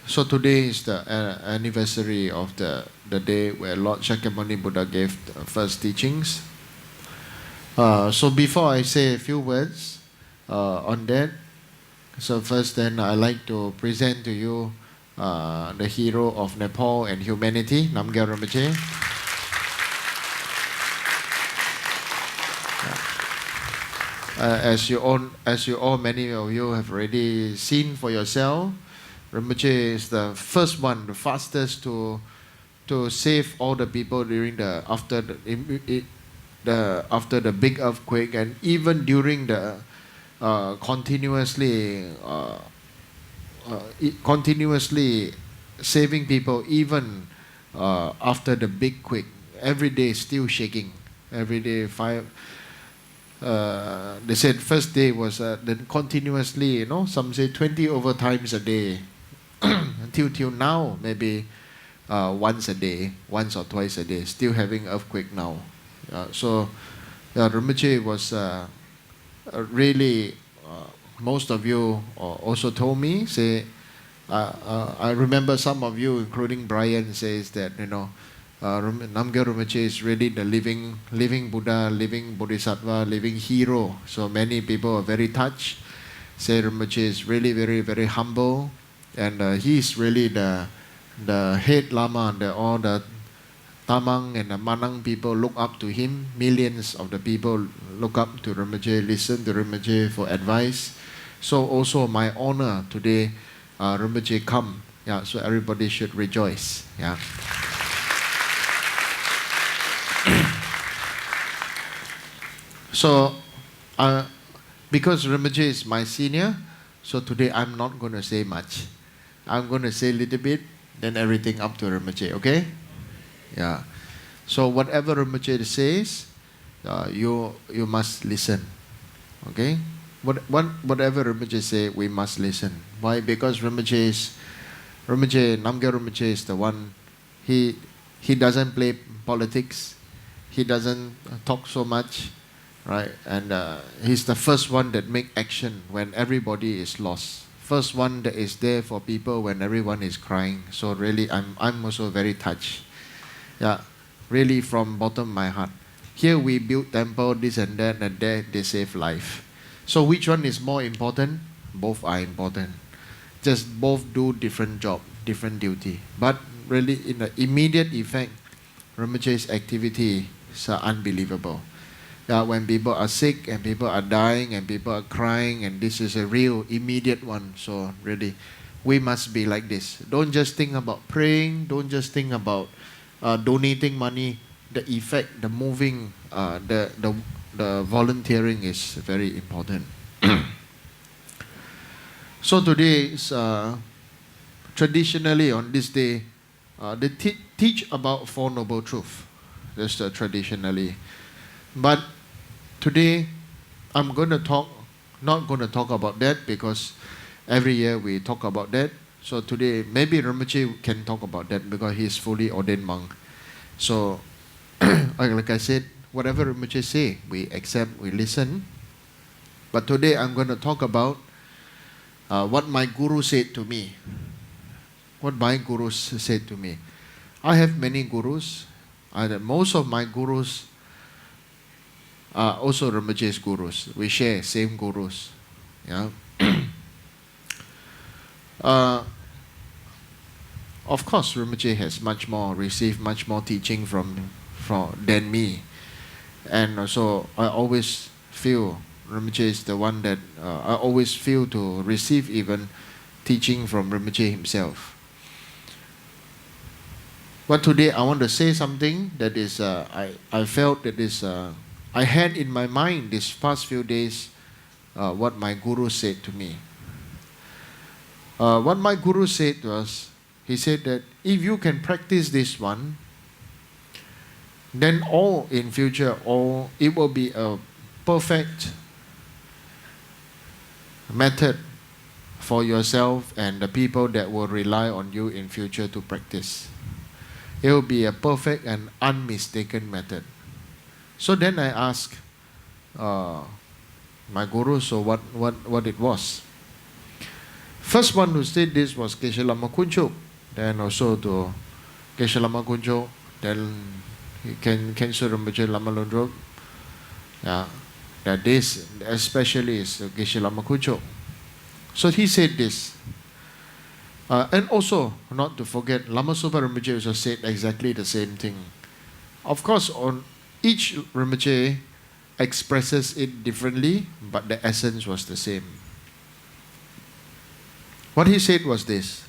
So today is the anniversary of the day where Lord Shakyamuni Buddha gave the first teachings. So before I say a few words on that, so first then I like to present to you the hero of Nepal and humanity, Namgyal Rinpoche. As you all, many of you have already seen for yourself, Rinpoche is the first one, the fastest to save all the people during after the big earthquake, and even during the continuously saving people even after the big quake. Every day still shaking. Every day they said first day was then continuously, some say 20 over times a day until now, maybe once a day, once or twice a day, still having earthquake now. So Rinpoche was really, most of you also told me, say, I remember some of you, including Brian, says that, Namgyal Rinpoche is really the living Buddha, living Bodhisattva, living hero. So many people are very touched. Say Rinpoche is really very, very humble, and he is really the head Lama, and all the Tamang and the Manang people look up to him. Millions of the people look up to Rinpoche, listen to Rinpoche for advice. So also my honor today, Rinpoche come. Yeah, so everybody should rejoice. Yeah. So, because Rinpoche is my senior, so today I'm not going to say much. I'm going to say a little bit, then everything up to Rinpoche, okay? Yeah. So whatever Rinpoche says, you must listen, okay? Whatever Rinpoche say, we must listen. Why? Because Namgyal Rinpoche is the one. He doesn't play politics. He doesn't talk so much, right? And he's the first one that make action when everybody is lost. First one that is there for people when everyone is crying. So really, I'm also very touched. Yeah, really from bottom of my heart. Here we build temple, this and that, and there they save life. So which one is more important? Both are important. Just both do different job, different duty. But really, in the immediate effect, Rinpoche's activity is unbelievable. When people are sick and people are dying and people are crying, and this is a real immediate one. So really, we must be like this. Don't just think about praying. Don't just think about donating money. The effect, the moving, the volunteering is very important. So today is traditionally on this day, they teach about Four Noble Truths. That's traditionally. But today, I'm not going to talk about that, because every year we talk about that. So today, maybe Rinpoche can talk about that because he is fully ordained monk. So, like I said, whatever Rinpoche say, we accept, we listen. But today, I'm going to talk about what my guru said to me. What my gurus said to me. I have many gurus. Most of my gurus also Rinpoche's gurus. We share same gurus. Yeah. Of course, Rinpoche has received much more teaching than me, and so I always feel Rinpoche is the one that I always feel to receive even teaching from Rinpoche himself. But today I want to say something that is I felt that is. I had in my mind these past few days what my guru said to me. What my guru said was, he said that if you can practice this one, then in future, it will be a perfect method for yourself and the people that will rely on you in future to practice. It will be a perfect and unmistaken method. So then I asked my guru, so what it was. First one who said this was Geshe Lama Kunchuk. Then also to Geshe Lama Kunchuk. Then Khenso Rinpoche Lama Lundrup. Yeah, that this especially is Geshe Lama Kunchuk. So he said this. And also, not to forget, Lama Sopa Rinpoche also said exactly the same thing. Of course, on each Rinpoche expresses it differently, but the essence was the same. What he said was this.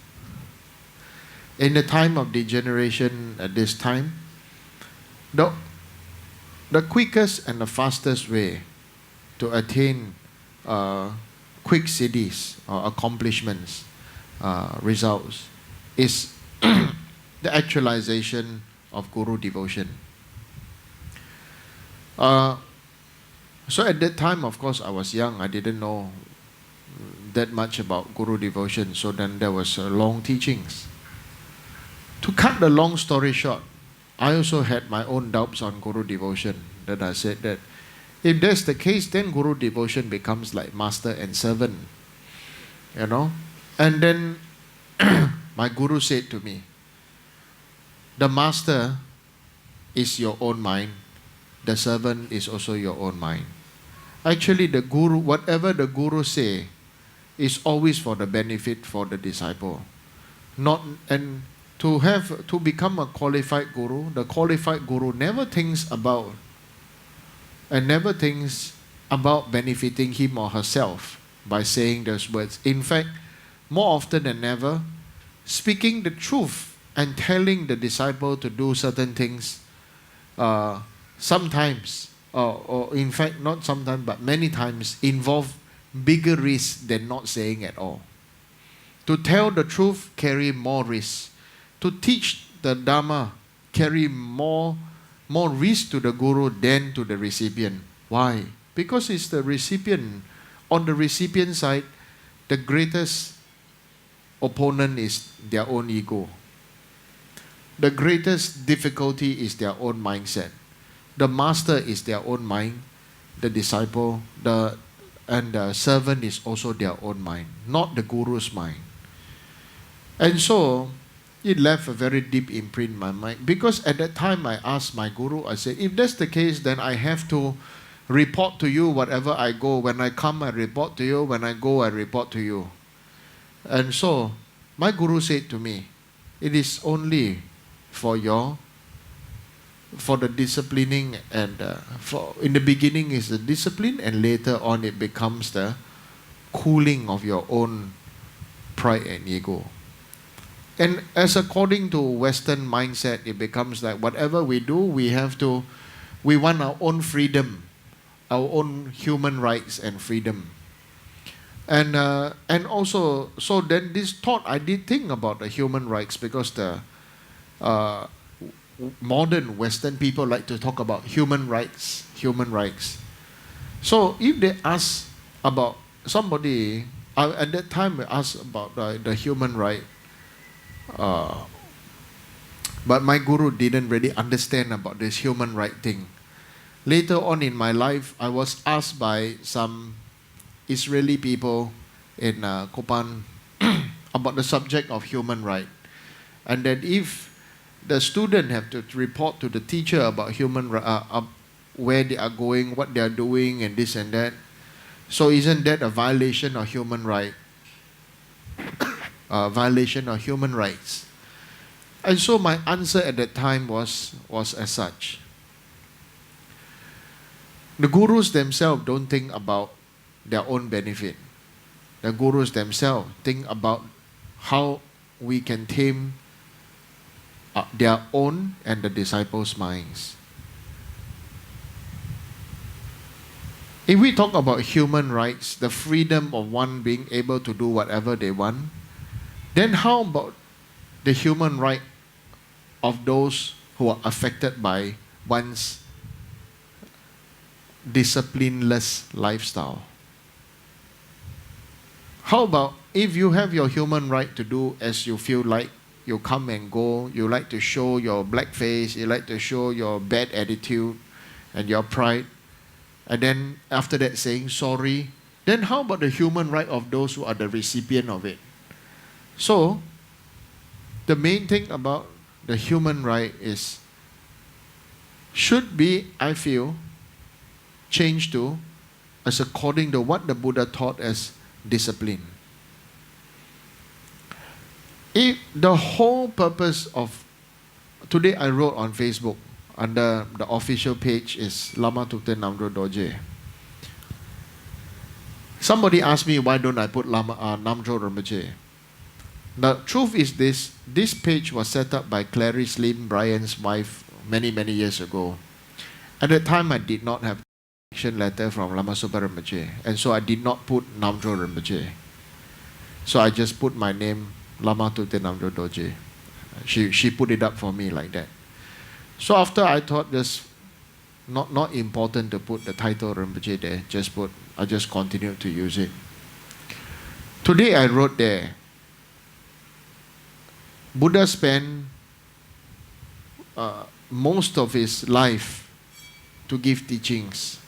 In the time of degeneration at this time, the quickest and the fastest way to attain quick siddhis or accomplishments, results, is the actualization of Guru devotion. So at that time, of course, I was young. I didn't know that much about Guru devotion. So then there was long teachings. To cut the long story short, I also had my own doubts on Guru devotion. That I said that if that's the case, then Guru devotion becomes like master and servant. You know? And then my Guru said to me, the master is your own mind. The servant is also your own mind. Actually, the Guru, whatever the Guru say, is always for the benefit for the disciple. And to become a qualified Guru, the qualified Guru never thinks about benefiting him or herself by saying those words. In fact, more often than ever, speaking the truth and telling the disciple to do certain things, sometimes, or in fact not sometimes, but many times, involve bigger risk than not saying at all. To tell the truth carry more risk. To teach the Dharma carry more risk to the Guru than to the recipient. Why? Because it's the recipient. On the recipient side, the greatest opponent is their own ego. The greatest difficulty is their own mindset. The master is their own mind. The disciple, and the servant is also their own mind, not the Guru's mind. And so, it left a very deep imprint in my mind. Because at that time I asked my Guru, I said, if that's the case, then I have to report to you wherever I go. When I come, I report to you. When I go, I report to you. And so, my Guru said to me, it is only for the disciplining, and in the beginning is the discipline, and later on it becomes the cooling of your own pride and ego. And as according to Western mindset, it becomes like whatever we do, we want our own freedom, our own human rights and freedom. And also, so then this thought, I did think about the human rights, because the modern Western people like to talk about human rights. So if they ask about somebody, at that time I asked about the human right, but my Guru didn't really understand about this human right thing. Later on in my life, I was asked by some Israeli people in Kopan about the subject of human right. And that if the student have to report to the teacher about where they are going, what they are doing, and this and that, so isn't that a violation of human right? Violation of human rights. And so my answer at that time was as such. The Gurus themselves don't think about their own benefit. The Gurus themselves think about how we can tame their own and the disciples' minds. If we talk about human rights, the freedom of one being able to do whatever they want, then how about the human right of those who are affected by one's disciplineless lifestyle? How about if you have your human right to do as you feel like, you come and go, you like to show your black face, you like to show your bad attitude and your pride, and then after that saying sorry, then how about the human right of those who are the recipient of it? So, the main thing about the human right is, should be, I feel, changed to as according to what the Buddha taught as discipline. If the whole purpose of, today I wrote on Facebook, under the official page is Lama Tukten Namdro Doje. Somebody asked me, why don't I put Namdro Rinpoche? The truth is this page was set up by Clarice Lim, Brian's wife, many, many years ago. At that time, I did not have action letter from Lama Sopa Rinpoche, and so I did not put Namdro Rinpoche. So I just put my name, Lama Tukten Namdro Doje. She put it up for me like that. So after I thought this not important to put the title Rinpoche there, I just continued to use it. Today I wrote there, Buddha spent most of his life to give teachings.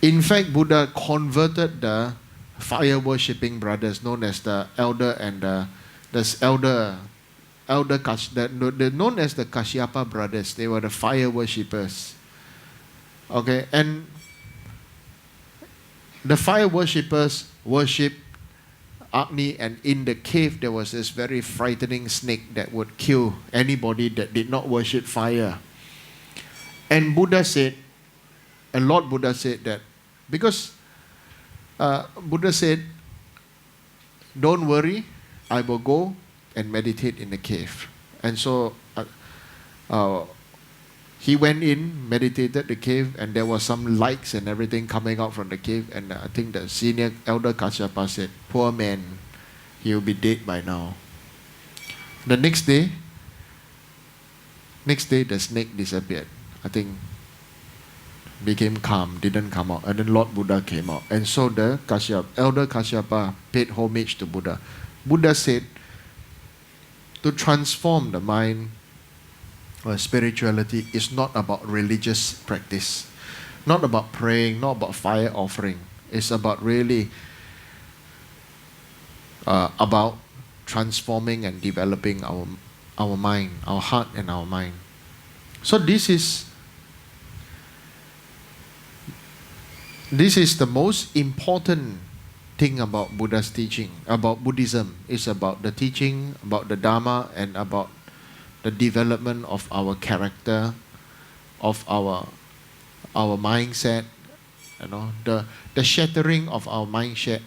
In fact, Buddha converted the fire worshipping brothers known as the elder and the known as the Kashyapa brothers. They were the fire worshippers. Okay, and the fire worshippers worshipped Agni, and in the cave there was this very frightening snake that would kill anybody that did not worship fire. And Lord Buddha said that, because Buddha said, don't worry, I will go and meditate in the cave. And so he went in, meditated the cave, and there was some lights and everything coming out from the cave. And I think the senior elder Kashyapa said, poor man, he will be dead by now. The next day, the snake disappeared. I think became calm, didn't come out. And then Lord Buddha came out. And so the elder Kashyapa paid homage to Buddha. Buddha said, to transform the mind or spirituality is not about religious practice, not about praying, not about fire offering. It's about really about transforming and developing our mind, our heart and our mind. So this is the most important thing about Buddha's teaching, about Buddhism. Is about the teaching, about the Dharma, and about the development of our character, of our mindset, the shattering of our mindset,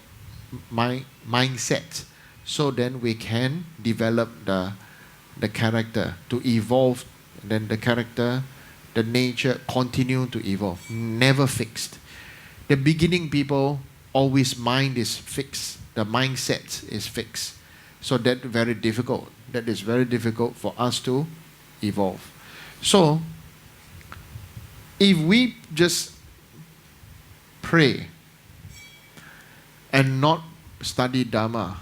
so then we can develop the character to evolve. Then the character, the nature continue to evolve, never fixed. The beginning people, always mind is fixed. The mindset is fixed. So that is very difficult for us to evolve. So, if we just pray and not study Dharma,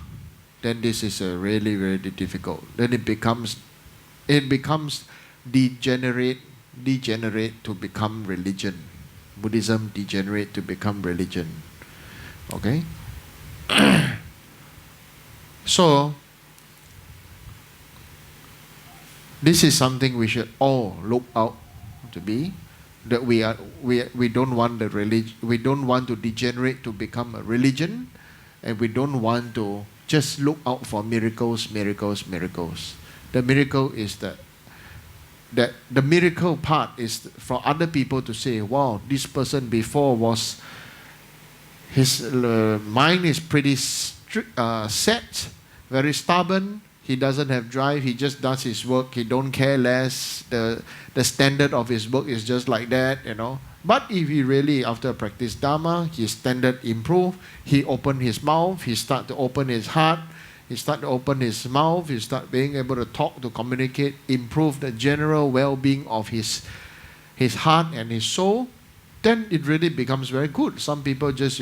then this is a really, really difficult. Then it becomes degenerate to become religion. Buddhism degenerate to become religion. Okay? So, this is something we should all look out to be. That we don't want we don't want to degenerate to become a religion, and we don't want to just look out for miracles. The miracle is that the miracle part is for other people to say, wow, this person before was, his mind is pretty set, very stubborn, he doesn't have drive, he just does his work, he don't care less, the standard of his work is just like that, But if he really, after practice Dharma, his standard improve, he open his mouth, he start to open his heart, he start to open his mouth, he start being able to talk, to communicate, improve the general well-being of his heart and his soul, then it really becomes very good. Some people just,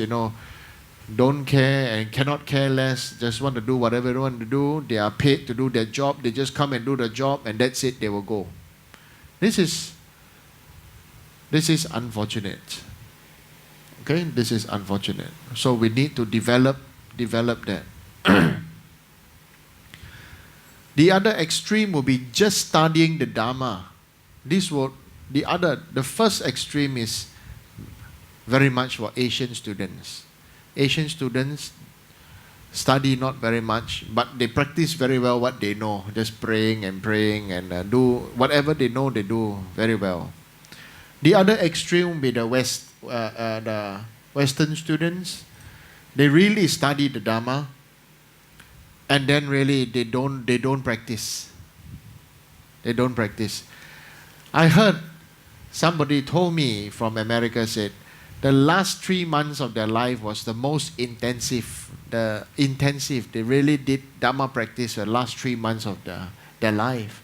don't care and cannot care less, just want to do whatever they want to do. They are paid to do their job. They just come and do the job, and that's it, they will go. This is unfortunate. Okay, this is unfortunate. So we need to develop that. The other extreme will be just studying the Dharma. The first extreme is very much for Asian students. Asian students study not very much, but they practice very well what they know, just praying and do whatever they know, they do very well. The other extreme will be the Western students. They really study the Dharma, and then really they don't practice. They don't practice. I heard somebody told me from America said the last 3 months of their life was the most intensive. They really did Dharma practice the last 3 months of their life.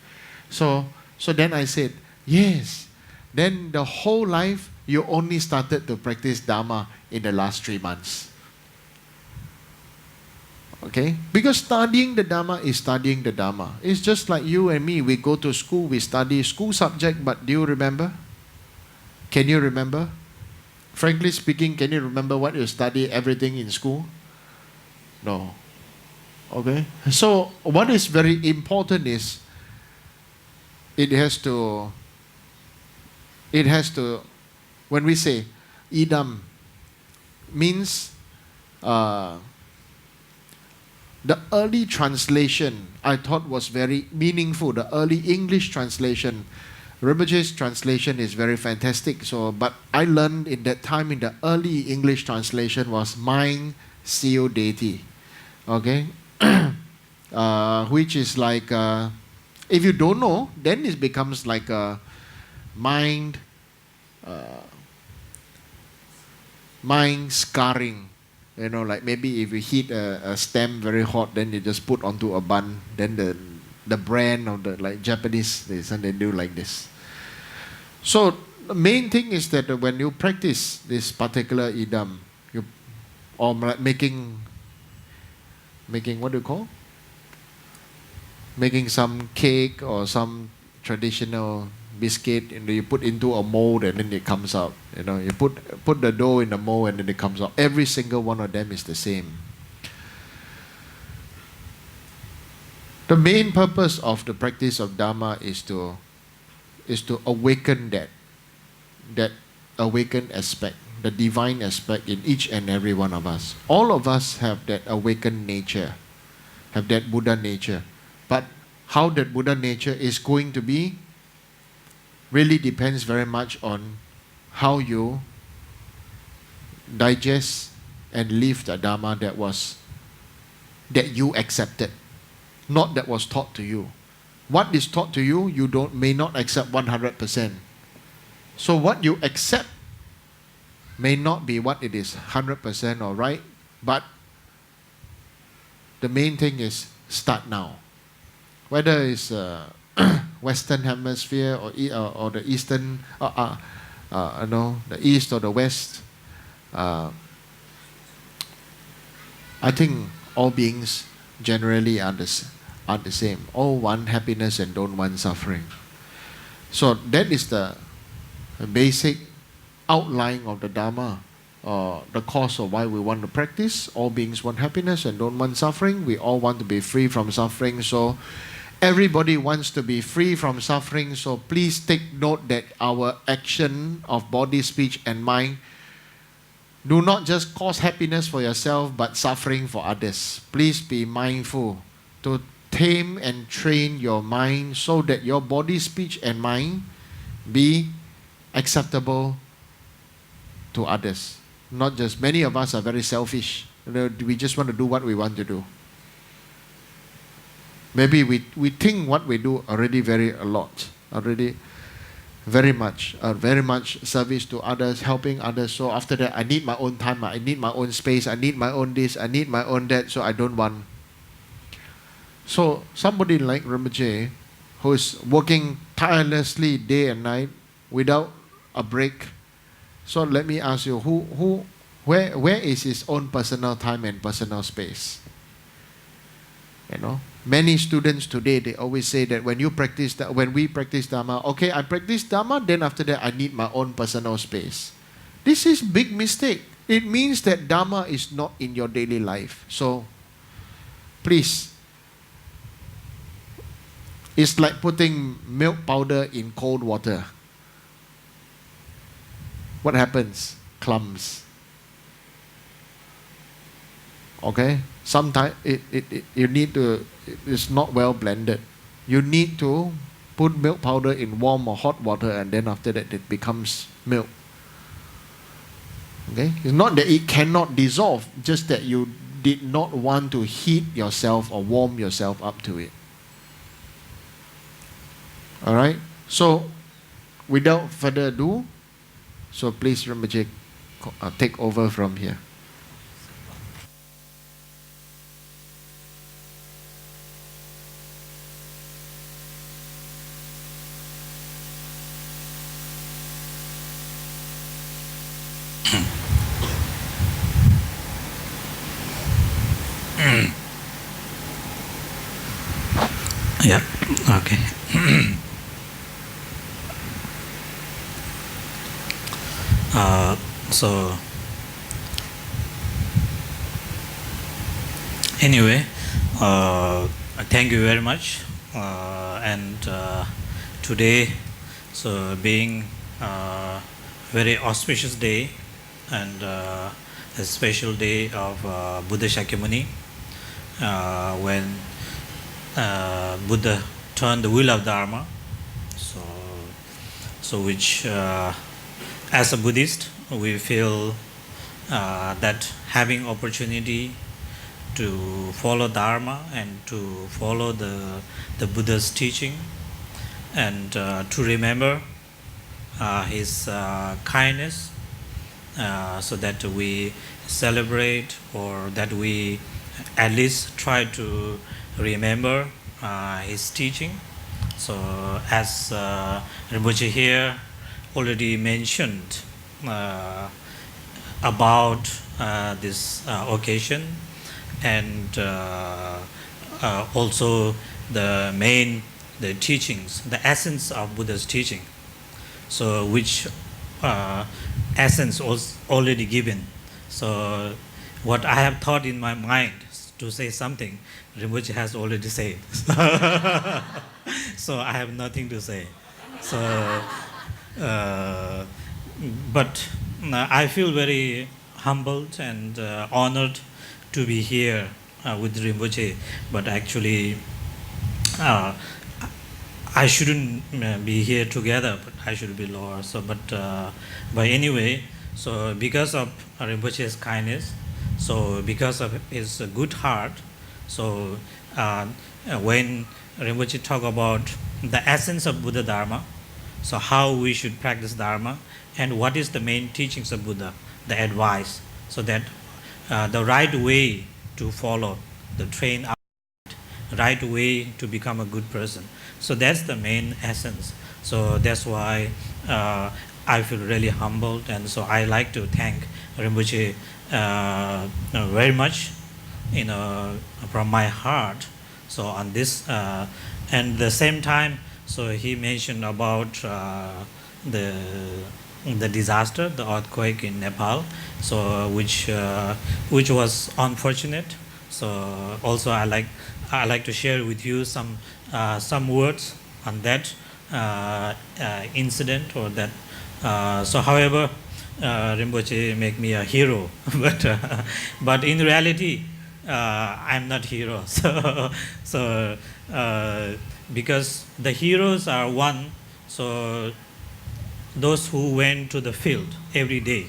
So then I said, yes. Then the whole life you only started to practice Dharma in the last 3 months. Okay? Because studying the Dharma is studying the Dharma. It's just like you and me. We go to school, we study school subject, but do you remember? Can you remember? Frankly speaking, can you remember what you study everything in school? No. Okay? So what is very important is it has to, when we say idam, means the early translation I thought was very meaningful. The early English translation, Rinpoche's translation is very fantastic. So, but I learned in that time in the early English translation was mind, seal, deity. Okay? Which is like, if you don't know, then it becomes like a mind scarring. You know, like maybe if you heat a stem very hot, then you just put onto a bun, then the brand of the like Japanese, they do like this. So the main thing is that when you practice this particular idam, or making what do you call? Making some cake or some traditional biscuit, and you put into a mold and then it comes out. You know, you put the dough in the mold and then it comes out. Every single one of them is the same. The main purpose of the practice of Dharma is to awaken that awakened aspect, the divine aspect in each and every one of us. All of us have that awakened nature, have that Buddha nature. But how that Buddha nature is going to be really depends very much on how you digest and live the Dharma that you accepted, not that was taught to you. What is taught to you, you may not accept 100%. So what you accept may not be what it is 100% or right, but the main thing is start now. Whether it's Western Hemisphere or the Eastern, the East or the West, I think all beings generally are the same. All want happiness and don't want suffering. So that is the basic outline of the Dharma, the cause of why we want to practice. All beings want happiness and don't want suffering. We all want to be free from suffering. So everybody wants to be free from suffering. So please take note that our action of body, speech and mind do not just cause happiness for yourself but suffering for others. Please be mindful to tame and train your mind so that your body, speech and mind be acceptable to others. Not just, many of us are very selfish. We just want to do what we want to do. Maybe we think what we do already very much service to others, helping others. So after that, I need my own time, I need my own space, I need my own this, I need my own that, so I don't want. So somebody like Rinpoche, who is working tirelessly day and night without a break. So let me ask you, where is his own personal time and personal space? You know, many students today, they always say that when we practice Dharma, okay, I practice Dharma, then after that I need my own personal space. This is big mistake. It means that Dharma is not in your daily life. So please, It's like putting milk powder in cold water. What happens? Clumps. Okay? Sometimes you need to, it's not well blended. You need to put milk powder in warm or hot water, and then after that it becomes milk. Okay? It's not that it cannot dissolve, just that you did not want to heat yourself or warm yourself up to it. Alright? So, without further ado, so please Rinpoche take over from here. Yeah, okay. So anyway, thank you very much. And today, so being a very auspicious day and a special day of Buddha Shakyamuni, when Buddha turned the wheel of Dharma. So which as a Buddhist, we feel that having opportunity to follow Dharma and to follow the Buddha's teaching and to remember his kindness, so that we celebrate, or that we at least try to remember his teaching. So as Rinpoche here already mentioned about this occasion, and also the teachings, the essence of Buddha's teaching. So which essence was already given. So what I have thought in my mind to say something, Rinpoche has already said. So I have nothing to say. So, but I feel very humbled and honored to be here with Rinpoche. But actually, I shouldn't be here together, but I should be lower. So, but anyway, so because of Rinpoche's kindness, so because of his good heart, so when Rinpoche talk about the essence of Buddha Dharma, so how we should practice Dharma, and what is the main teachings of Buddha, the advice, so that the right way to follow, the train out, right way to become a good person. So that's the main essence. So that's why I feel really humbled, and so I like to thank Rinpoche very much, from my heart. So on this, and the same time, so he mentioned about the disaster, the earthquake in Nepal, so which was unfortunate. So also I like to share with you some words on that incident, or that. So however, Rinpoche make me a hero, but in reality, I'm not hero. So because the heroes are one, so those who went to the field every day.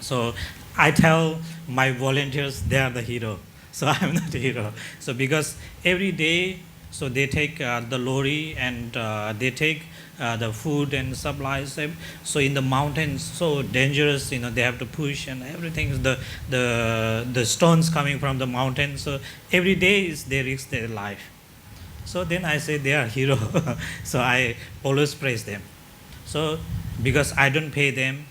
So I tell my volunteers they are the hero. So I'm not a hero. So because every day, so they take the lorry, and they take the food and supplies. So in the mountains, so dangerous, they have to push, and everything, the stones coming from the mountains. So every day they risk their life. So then I say they are hero. So I always praise them. So because I don't pay them,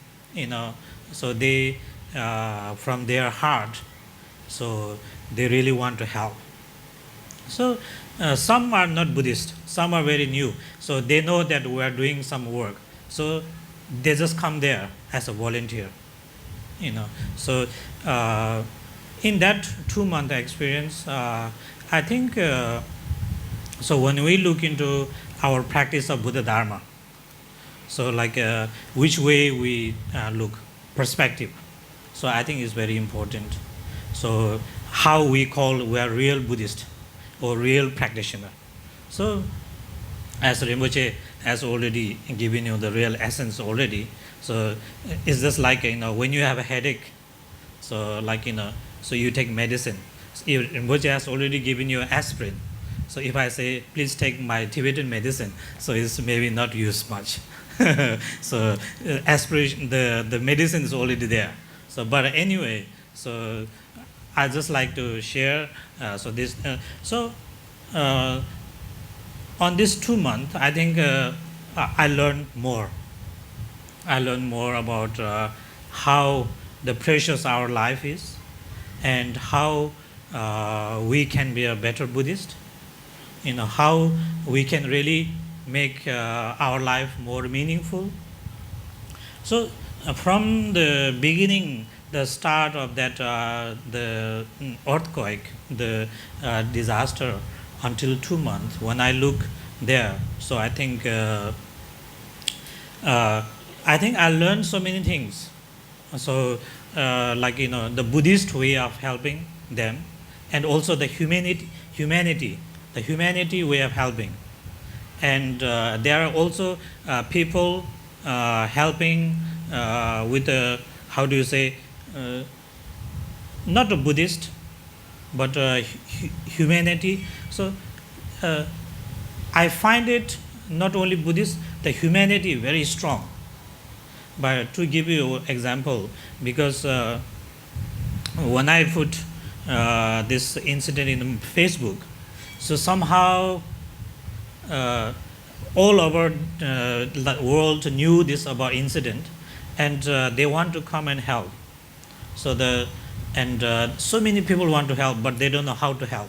so they from their heart, so they really want to help. So some are not Buddhist, some are very new, so they know that we are doing some work, so they just come there as a volunteer. So in that 2-month experience, I think So when we look into our practice of Buddha Dharma, so like which way we look, perspective. So I think is very important. So how we are real Buddhist or real practitioner. So as Rinpoche has already given you the real essence already. So it's just like when you have a headache. So like so you take medicine. If Rinpoche has already given you aspirin. So if I say, please take my Tibetan medicine, so it's maybe not used much. So aspiration, the medicine is already there. So but anyway, so I just like to share. On this 2 months, I think I learned more. I learned more about how the precious our life is, and how we can be a better Buddhist. How we can really make our life more meaningful. So from the beginning, the start of that the earthquake, the disaster, until 2 months, when I look there, so I think I learned so many things. So the Buddhist way of helping them, and also the humanity way of helping. And there are also people helping with how do you say, not a Buddhist, but humanity. So I find it not only Buddhist, the humanity very strong. But to give you an example, because when I put this incident in Facebook, so somehow all over the world knew this about incident, and they want to come and help. So so many people want to help, but they don't know how to help.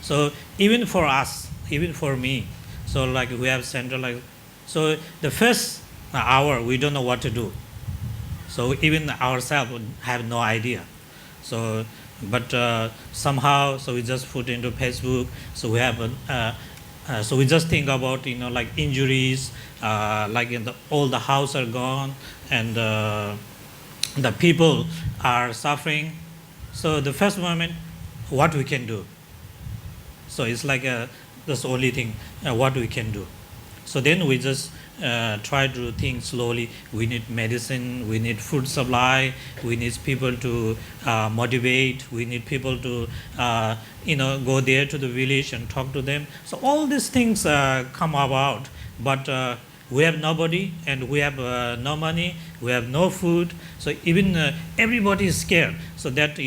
So even for us, even for me, so like we have centralized. So the first hour we don't know what to do. So even ourselves have no idea. So but somehow, so we just put into Facebook. So we have so we just think about like injuries, like all the house are gone, and the people are suffering. So the first moment, what we can do. So it's like that's the only thing what we can do. So then we just try to think slowly. We need medicine, we need food supply, we need people to motivate, we need people to go there to the village and talk to them. So all these things come about, but we have nobody, and we have no money, we have no food. So even everybody is scared. So that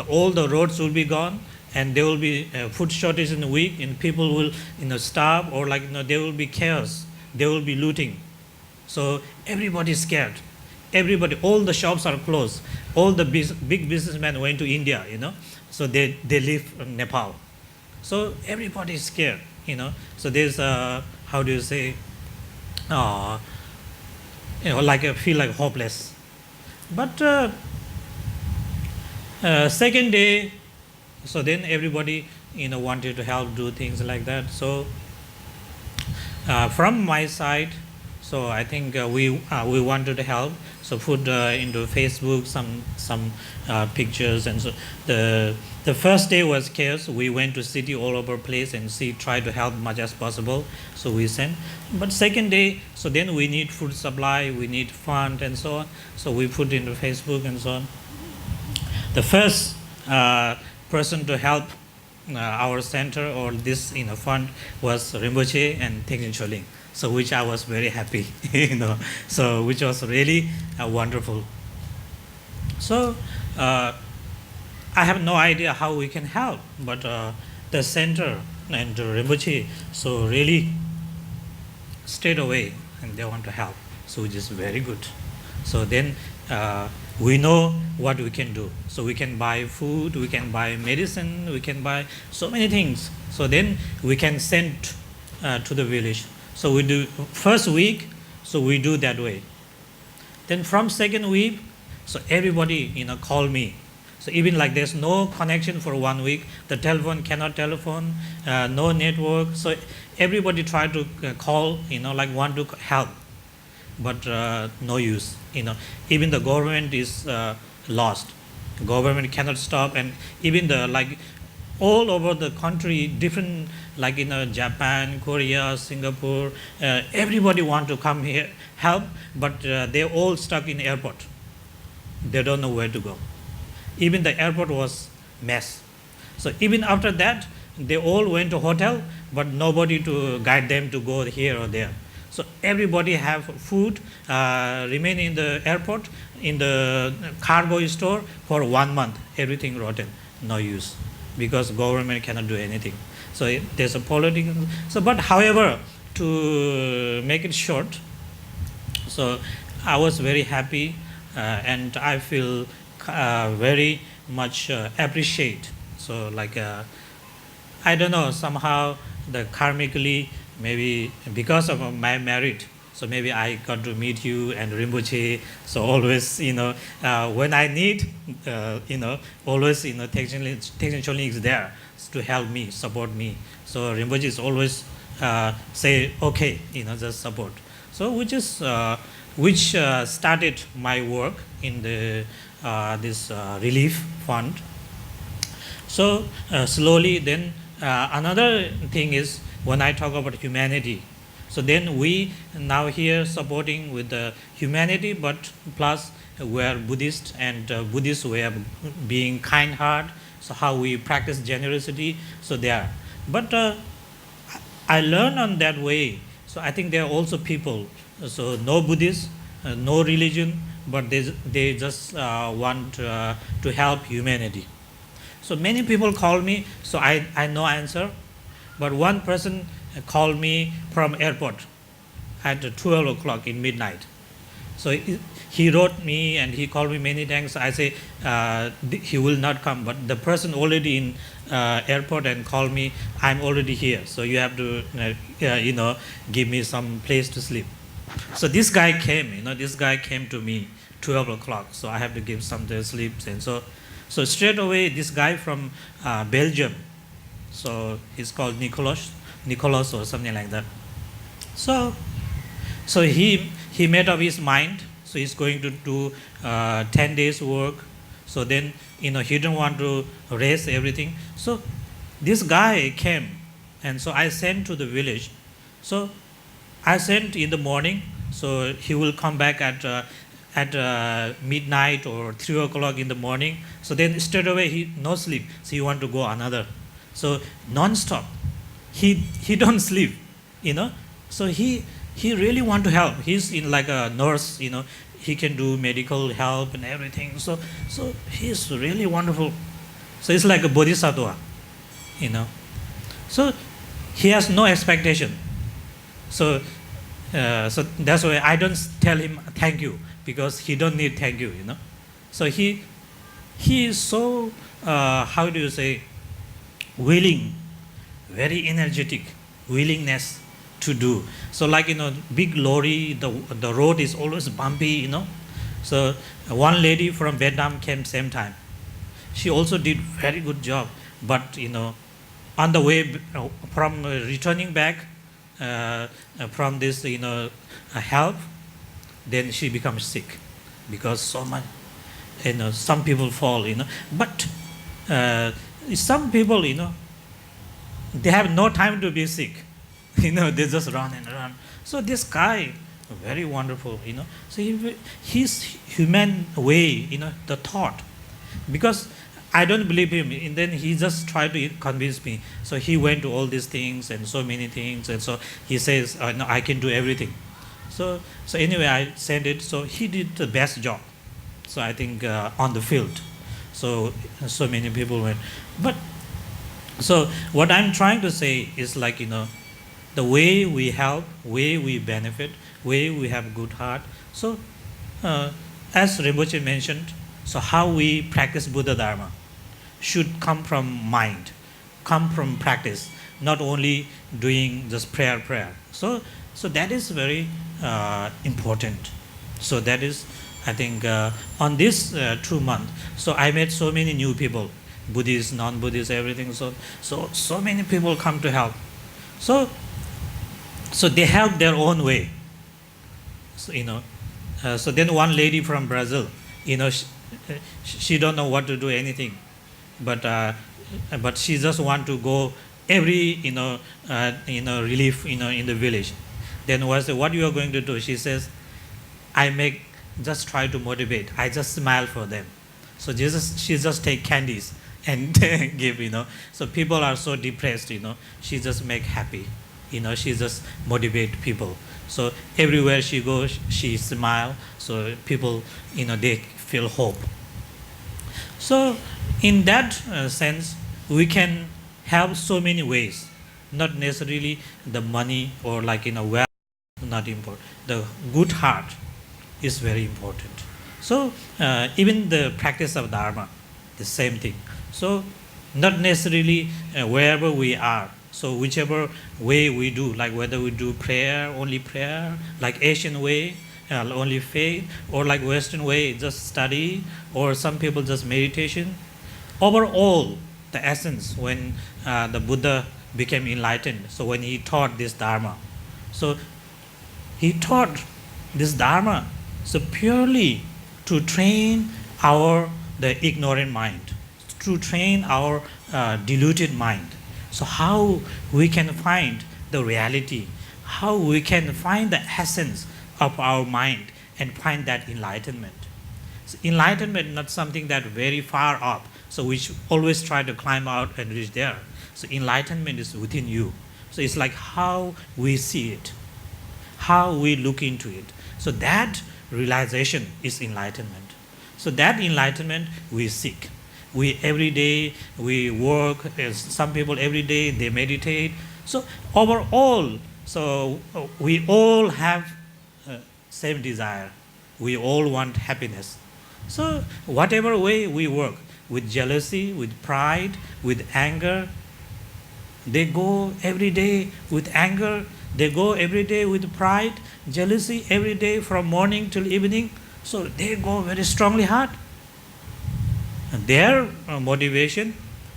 all the roads will be gone, and there will be food shortage in a week, and people will starve, or there will be chaos, there will be looting. So everybody is scared. Everybody, all the shops are closed. All the big businessmen went to India, so they live in Nepal. So everybody is scared, So there's how do you say, like I feel like hopeless. But second day, so then everybody wanted to help, do things like that. So from my side, so I think we wanted to help. So put into Facebook some pictures, and so the first day was chaos. We went to city all over place and try to help much as possible. So we sent. But second day, so then we need food supply, we need fund, and so on. So we put into Facebook and so on. The first person to help our center or this fund was Rinpoche and Thekchen Choling. So which I was very happy, So which was really wonderful. So I have no idea how we can help, but the center and Rinpoche so really straight away, and they want to help. So which is very good. So then we know what we can do. So we can buy food, we can buy medicine, we can buy so many things. So then we can send to the village. So we do first week, so we do that way. Then from second week, so everybody call me. So even like there's no connection for 1 week, the telephone cannot telephone, no network. So everybody try to call, like want to help, but no use. Even the government is lost. Government cannot stop, and even the like all over the country, different like Japan, Korea, Singapore, everybody want to come here help, but they're all stuck in airport. They don't know where to go. Even the airport was mess. So even after that, they all went to hotel, but nobody to guide them to go here or there. So everybody have food, remain in the airport, in the cargo store for 1 month. Everything rotten, no use, because government cannot do anything. So there's a political. So, but however, to make it short, so I was very happy, and I feel very much appreciate. So like I don't know, somehow the karmically, maybe because of my merit, so maybe I got to meet you and Rinpoche. So always, when I need, always, technically is there to help me, support me. So Rinpoche is always say, okay, just support. So which started my work in the this relief fund. So slowly then another thing is, when I talk about humanity, so then we now here supporting with the humanity, but plus we are Buddhist, and Buddhist way of being kind heart, so how we practice generosity, so there. But I learn on that way. So I think there are also people, so no Buddhist, no religion, but they just want to help humanity. So many people call me, so I no answer. But one person called me from airport at 12 o'clock in midnight. So he wrote me and he called me many times. I say he will not come, but the person already in airport and called me, I'm already here, so you have to give me some place to sleep. So this guy came, this guy came to me 12 o'clock, so I have to give some to sleep. And so straight away this guy from Belgium, so he's called Nicolas or something like that. So he made up his mind. So he's going to do 10 days work. So then he didn't want to raise everything. So this guy came, and so I sent to the village. So I sent in the morning. So he will come back at midnight or 3 o'clock in the morning. So then straight away he no sleep. So he want to go another. So non-stop. He don't sleep, So he really want to help. He's in like a nurse, he can do medical help and everything. So he's really wonderful. So it's like a bodhisattva, So he has no expectation. So that's why I don't tell him thank you, because he don't need thank you, So he is so how do you say, willing, very energetic, willingness to do. So like big lorry, the road is always bumpy, So one lady from Vietnam came same time. She also did very good job, but on the way from returning back from this help, then she becomes sick, because so much some people fall, but some people they have no time to be sick. They just run and run. So this guy, very wonderful, So his human way, the thought, because I don't believe him, and then he just tried to convince me. So he went to all these things and so many things, and so he says, no, I can do everything. So anyway, I sent it. So he did the best job. So I think on the field. So many people went, but so what I'm trying to say is like the way we help, way we benefit, way we have good heart. So as Rinpoche mentioned, so how we practice Buddha Dharma should come from mind, come from practice, not only doing just prayer. So that is very important. So that is I think on this 2 months, so I met so many new people, Buddhists, non-Buddhists, everything. So many people come to help. So they help their own way. So, so then one lady from Brazil, she don't know what to do anything, but she just want to go every relief in the village. Then was what you are going to do? She says, I just try to motivate. I just smile for them. So she just take candies and give. So people are so depressed. She just make happy. She just motivate people. So everywhere she goes, she smile. So people, they feel hope. So in that sense, we can help so many ways. Not necessarily the money or wealth, not important. The good heart is very important. So even the practice of Dharma, the same thing. So not necessarily wherever we are. So whichever way we do, like whether we do only prayer, like Asian way, only faith, or like Western way, just study, or some people just meditation. Overall, the essence when the Buddha became enlightened, so when he taught this Dharma, so he taught this Dharma so purely to train the ignorant mind, to train our deluded mind. So how we can find the reality, how we can find the essence of our mind and find that enlightenment. So enlightenment not something that very far up, so we should always try to climb out and reach there. So enlightenment is within you. So it's like how we see it, how we look into it. So that realization is enlightenment. So that enlightenment we seek. We every day we work, as some people every day they meditate. So overall, so we all have same desire. We all want happiness. So whatever way we work, with jealousy, with pride, with anger, they go every day with anger, they go every day with pride, jealousy every day from morning till evening. So they go very strongly hard. And their motivation,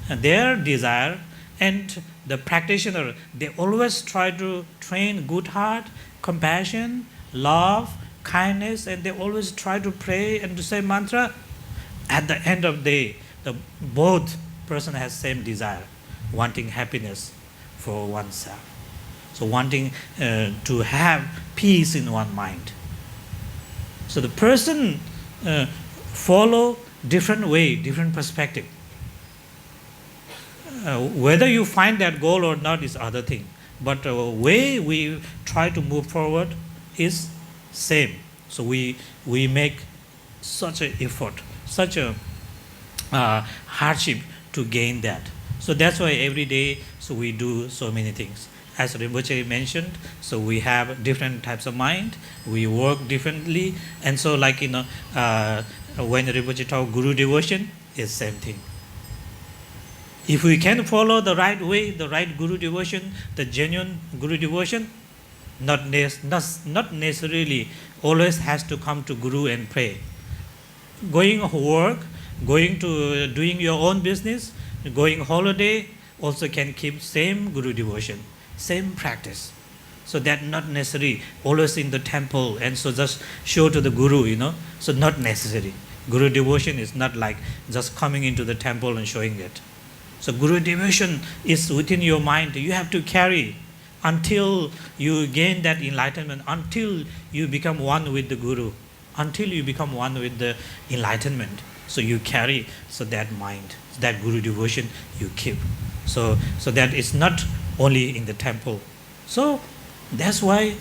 and their desire, and the practitioner, they always try to train good heart, compassion, love, kindness, and they always try to pray and to say mantra. At the end of the day, both person has same desire, wanting happiness for oneself. So wanting to have peace in one mind. So the person follow different way, different perspective. Whether you find that goal or not is other thing. But the way we try to move forward is same. So we make such an effort, such a hardship to gain that. So that's why every day so we do so many things. As Rinpoche mentioned, so we have different types of mind, we work differently, and so when Rinpoche taught Guru devotion, is same thing. If we can follow the right way, the right Guru devotion, the genuine Guru devotion, not necessarily always has to come to Guru and pray. Going work, going to doing your own business, going holiday, also can keep same Guru devotion, same practice. So that not necessary always in the temple and so just show to the Guru, So not necessary. Guru devotion is not like just coming into the temple and showing it. So Guru devotion is within your mind. You have to carry until you gain that enlightenment, until you become one with the Guru, until you become one with the enlightenment. So you carry that mind, that Guru devotion you keep. So that is not only in the temple. So that's why,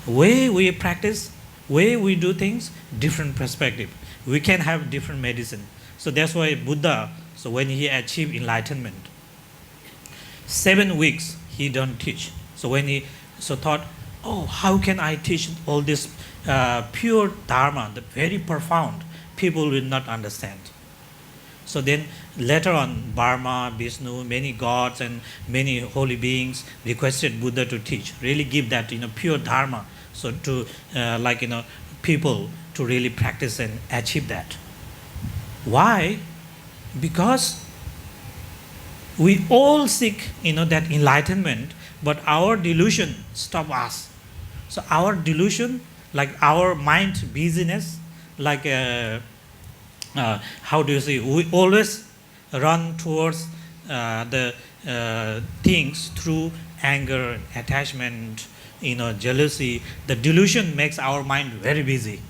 way we practice, way we do things, different perspective. We can have different medicine. So that's why Buddha, so when he achieved enlightenment, 7 weeks he don't teach. So when he thought, how can I teach all this pure Dharma, the very profound, people will not understand. So then later on, Brahma, Vishnu, many gods and many holy beings requested Buddha to teach, really give that pure Dharma, so to people to really practice and achieve that. Why? Because we all seek, that enlightenment, but our delusion stop us. So our delusion, like our mind busyness, like how do you say? We always run towards the things through anger, attachment, jealousy. The delusion makes our mind very busy,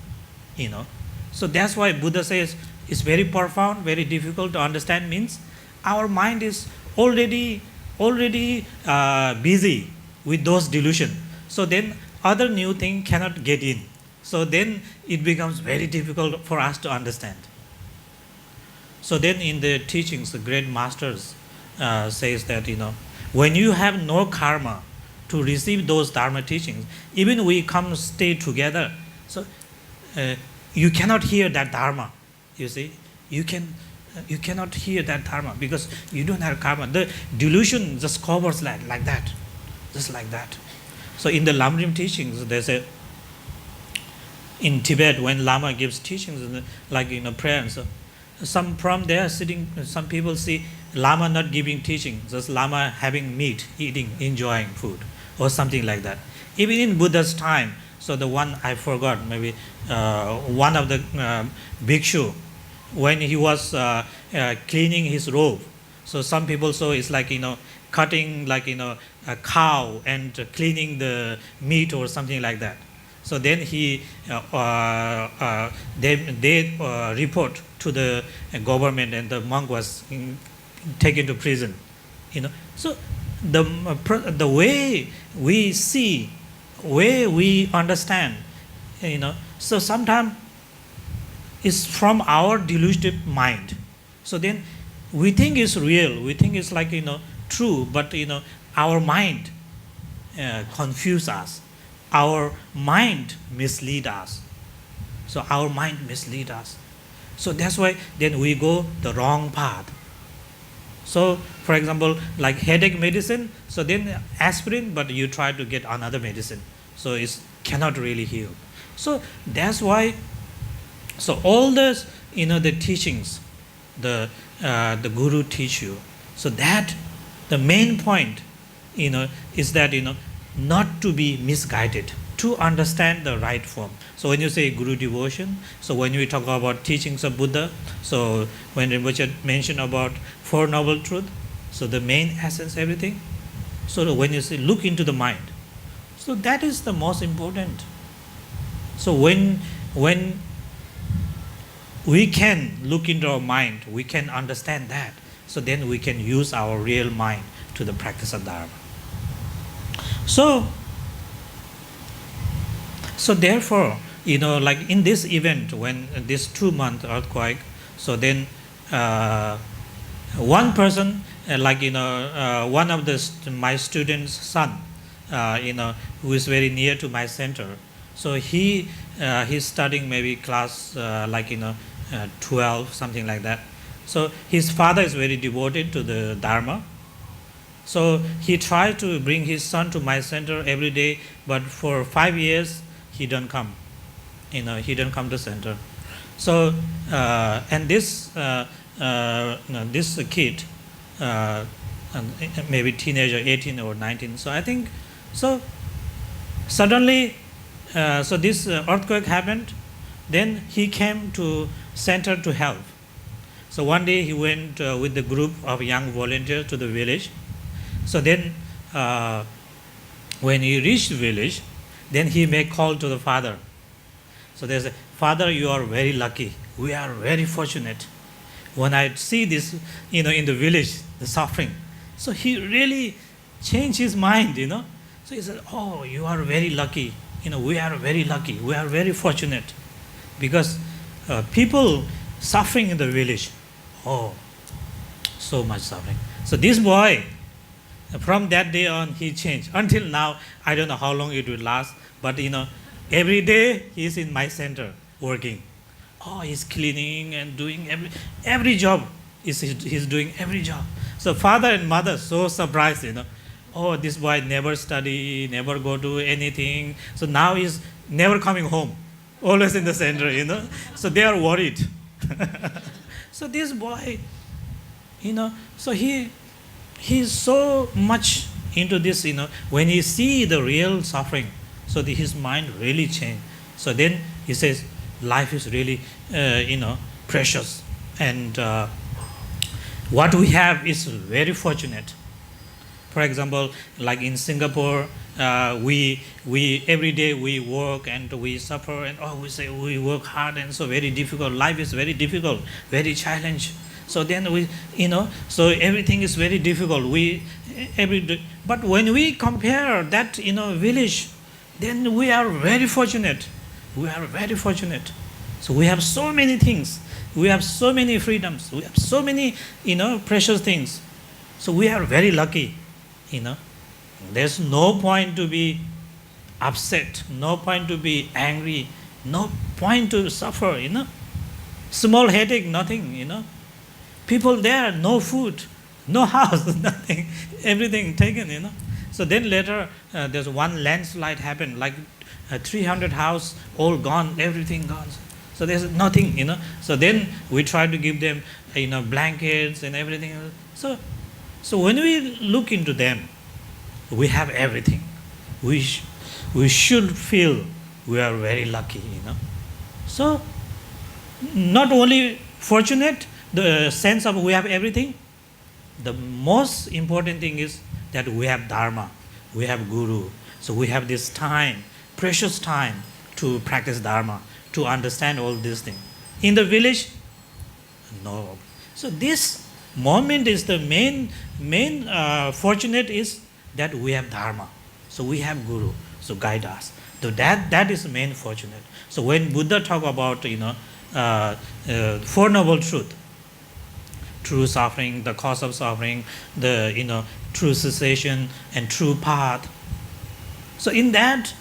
So that's why Buddha says it's very profound, very difficult to understand. Means our mind is already busy with those delusion. So then other new thing cannot get in. So then it becomes very difficult for us to understand. So then in the teachings, the great masters says that, when you have no karma to receive those Dharma teachings, even we come stay together, so you cannot hear that Dharma. You see, you cannot hear that Dharma because you don't have karma. The delusion just covers like that, just like that. So in the Lamrim teachings, there's in Tibet when Lama gives teachings, like prayer, so from there sitting, some people see Lama not giving teaching, just Lama having meat, eating, enjoying food, or something like that. Even in Buddha's time, so the one I forgot, maybe one of the bhikshu, when he was cleaning his robe, so some people saw it's like cutting like a cow and cleaning the meat or something like that. So then he they report to the government, and the monk was taken to prison. So the way we see, way we understand, so sometimes it's from our delusive mind. So then we think it's real, we think it's like true, but our mind confuse us, our mind mislead us. So our mind mislead us. So that's why then we go the wrong path. So for example, like headache medicine, so then aspirin, but you try to get another medicine, so it cannot really heal. So that's why, so all this, the teachings, the guru teach you, so that the main point, is that not to be misguided, to understand the right form. So when you say guru devotion, so when we talk about teachings of Buddha, so when Rinpoche mentioned about Four Noble Truths, so the main essence, everything, so when you say look into the mind, so that is the most important. So when we can look into our mind, we can understand that, so then we can use our real mind to the practice of Dharma. So therefore, like in this event, when this 2-month earthquake, so then one person, one of my students' son, who is very near to my center, so he's studying maybe class 12, something like that. So his father is very devoted to the Dharma. So he tried to bring his son to my center every day, but for 5 years he don't come. He don't come to center. So and this kid, maybe teenager, 18 or 19. So I think so. Suddenly, so this earthquake happened. Then he came to center to help. So one day he went with the group of young volunteers to the village. So then when he reached the village, then he made call to the father. So they say, "Father, you are very lucky. We are very fortunate. When I see this, in the village, the suffering." So he really changed his mind, So he said, "Oh, you are very lucky. We are very lucky. We are very fortunate. Because people suffering in the village, oh, so much suffering." So this boy, from that day on, he changed. Until now, I don't know how long it will last, but every day he's in my center working. Oh, he's cleaning and doing every job. He's doing every job. So father and mother so surprised, Oh, this boy never study, never go to anything. So now he's never coming home. always in the center, So they are worried. So this boy, so he's so much into this, when he see the real suffering, so his mind really changed. So then he says, life is really, precious, and what we have is very fortunate. For example, like in Singapore, we every day we work and we suffer, and we say we work hard, and so very difficult. Life is very difficult, very challenge. So then we, so everything is very difficult. But when we compare that, village, then we are very fortunate. We are very fortunate. So we have so many things. We have so many freedoms. We have so many, precious things. So we are very lucky, There's no point to be upset, no point to be angry, no point to suffer, Small headache, nothing, People there, no food, no house, nothing, everything taken, So then later, there's one landslide happened, like 300 house, all gone, everything gone. So there's nothing, So then we try to give them, blankets and everything. So when we look into them, we have everything. We should feel we are very lucky, So not only fortunate, the sense of we have everything, the most important thing is that we have Dharma, we have Guru. So we have this time, precious time to practice Dharma, to understand all these things. In the village, no. So this moment is the main fortunate is that we have Dharma. So we have Guru, so guide us. So that is the main fortunate. So when Buddha talk about, Four Noble Truth, true suffering, the cause of suffering, the, true cessation and true path. So in that,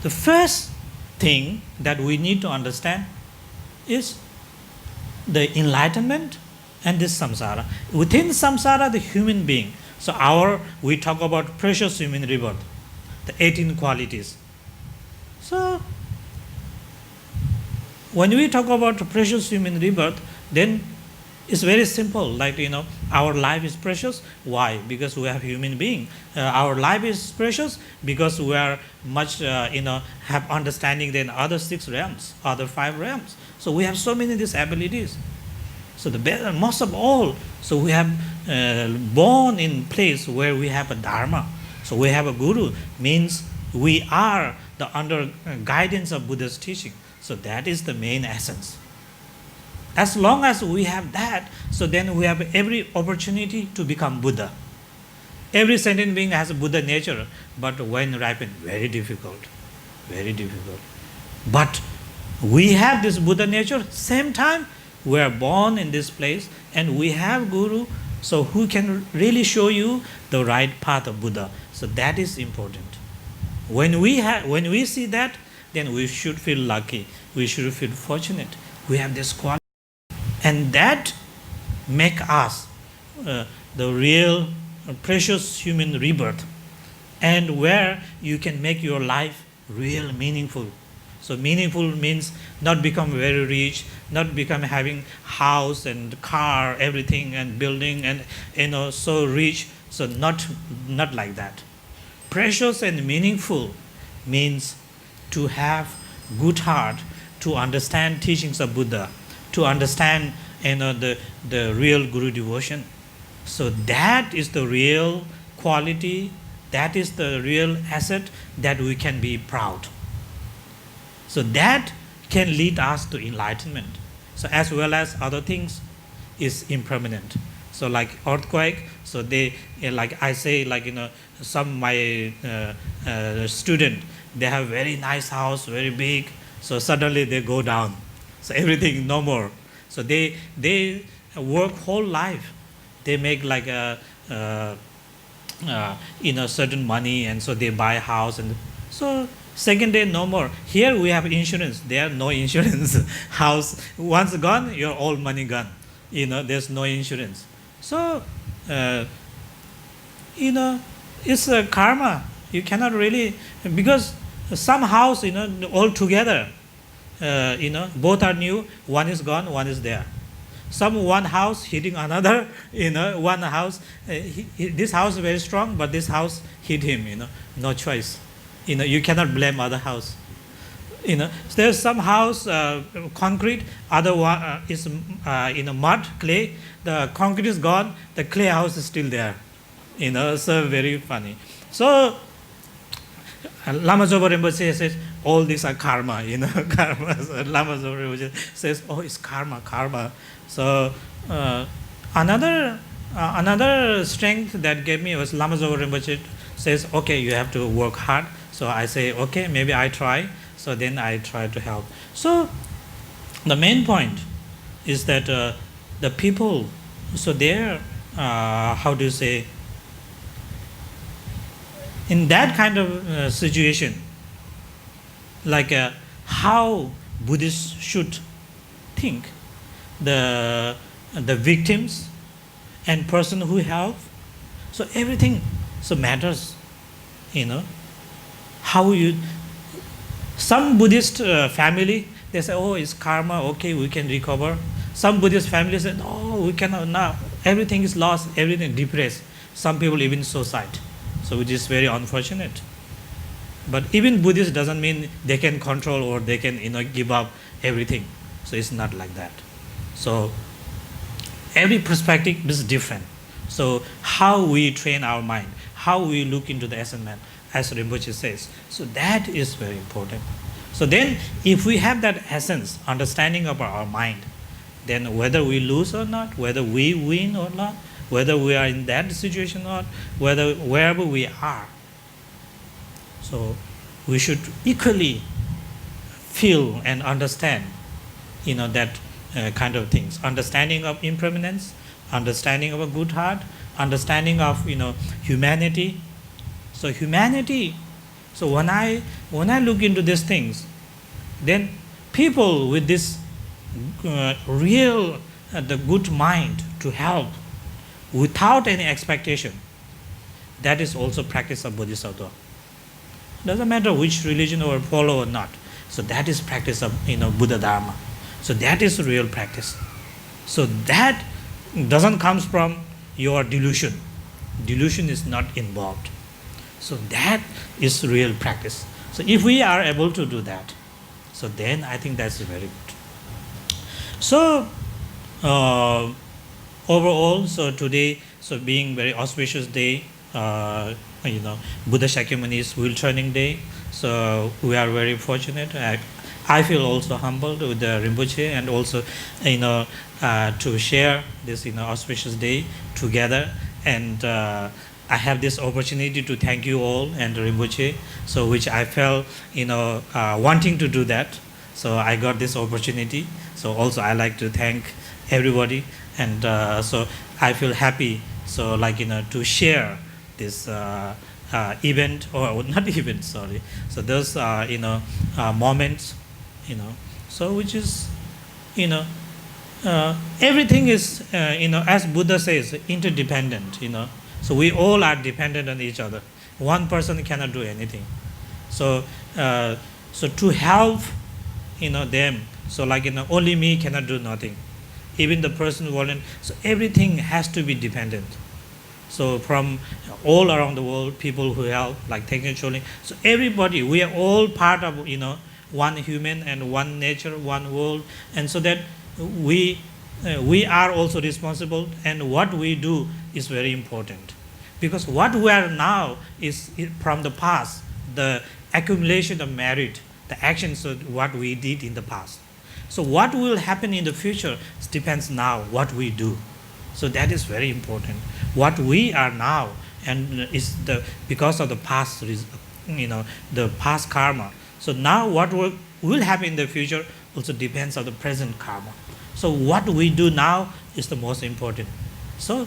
the first thing that we need to understand is the enlightenment and this samsara. Within samsara, the human being. So we talk about precious human rebirth, the 18 qualities. So when we talk about precious human rebirth, then it's very simple. Like, our life is precious. Why? Because we have human being. Our life is precious because we are much, have understanding than other 6 realms, other 5 realms. So we have so many these abilities. So the most of all, so we have born in place where we have a Dharma. So we have a Guru, means we are under guidance of Buddha's teaching. So that is the main essence. As long as we have that, so then we have every opportunity to become Buddha. Every sentient being has a Buddha nature, but when ripened, very difficult, very difficult. But we have this Buddha nature, same time, we are born in this place, and we have Guru, so who can really show you the right path of Buddha. So that is important. When we see that, then we should feel lucky, we should feel fortunate. We have this quality. And that make us the real precious human rebirth, and where you can make your life real meaningful. So meaningful means not become very rich, not become having house and car, everything and building and so rich. So not like that. Precious and meaningful means to have good heart, to understand teachings of Buddha, to understand the real Guru devotion. So that is the real quality, that is the real asset that we can be proud. So that can lead us to enlightenment. So as well as other things is impermanent. So like earthquake, so they, like I say, like some my student, they have very nice house, very big, so suddenly they go down. So everything no more. So they work whole life. They make like certain money, and so they buy a house, and so second day no more. Here we have insurance. There no insurance. House once gone, your all money gone. There's no insurance. So it's a karma. You cannot really, because some house, all together, both are new, one is gone, one is there. One house hitting another, one house, this house is very strong, but this house hit him, no choice. You cannot blame other house. So there's some house, concrete, other one is mud, clay. The concrete is gone, the clay house is still there. So very funny. So Lama Zopa Rinpoche says, all these are karma, karma. So Lama Zopa Rinpoche says, oh, it's karma. So another strength that gave me was Lama Zopa Rinpoche says, okay, you have to work hard. So I say, okay, maybe I try. So then I try to help. So the main point is that the people, so they're, how do you say, in that kind of situation, like how Buddhists should think, the victims and person who help, so everything so matters, how you. Some Buddhist family, they say, oh, it's karma, okay, we can recover. Some Buddhist family say, no, we cannot now. Everything is lost, everything depressed. Some people even suicide. So which is very unfortunate. But even Buddhist doesn't mean they can control or they can give up everything. So it's not like that. So every perspective is different. So how we train our mind, how we look into the essence man, as Rinpoche says. So that is very important. So then if we have that essence, understanding of our mind, then whether we lose or not, whether we win or not, whether we are in that situation or not, whether wherever we are, so we should equally feel and understand, that kind of things. Understanding of impermanence, understanding of a good heart, understanding of humanity. So humanity. So when I look into these things, then people with this real the good mind to help without any expectation, that is also practice of Bodhisattva. Doesn't matter which religion or follow or not. So that is practice of Buddha Dharma. So that is real practice. So that doesn't come from your delusion. Delusion is not involved. So that is real practice. So if we are able to do that, so then I think that's very good. So overall, so today, so being very auspicious day, Buddha Shakyamuni's wheel turning day. So we are very fortunate. I feel also humbled with the Rinpoche and also, to share this, auspicious day together. And I have this opportunity to thank you all and Rinpoche, so which I felt, wanting to do that. So I got this opportunity. So also I like to thank everybody, and so I feel happy. So to share this event, or not event, sorry. So those moments, So which is, everything is, as Buddha says, interdependent. So we all are dependent on each other. One person cannot do anything. So so to help, them. So only me cannot do nothing. Even the person volunteer. So everything has to be dependent. So from all around the world, people who help, like Tengchen Choling. So everybody, we are all part of, one human and one nature, one world, and so that we are also responsible, and what we do is very important, because what we are now is from the past, the accumulation of merit, the actions of what we did in the past. So what will happen in the future depends now what we do. So that is very important. What we are now, and is because of the past, the past karma. So now what will happen in the future also depends on the present karma. So what we do now is the most important. So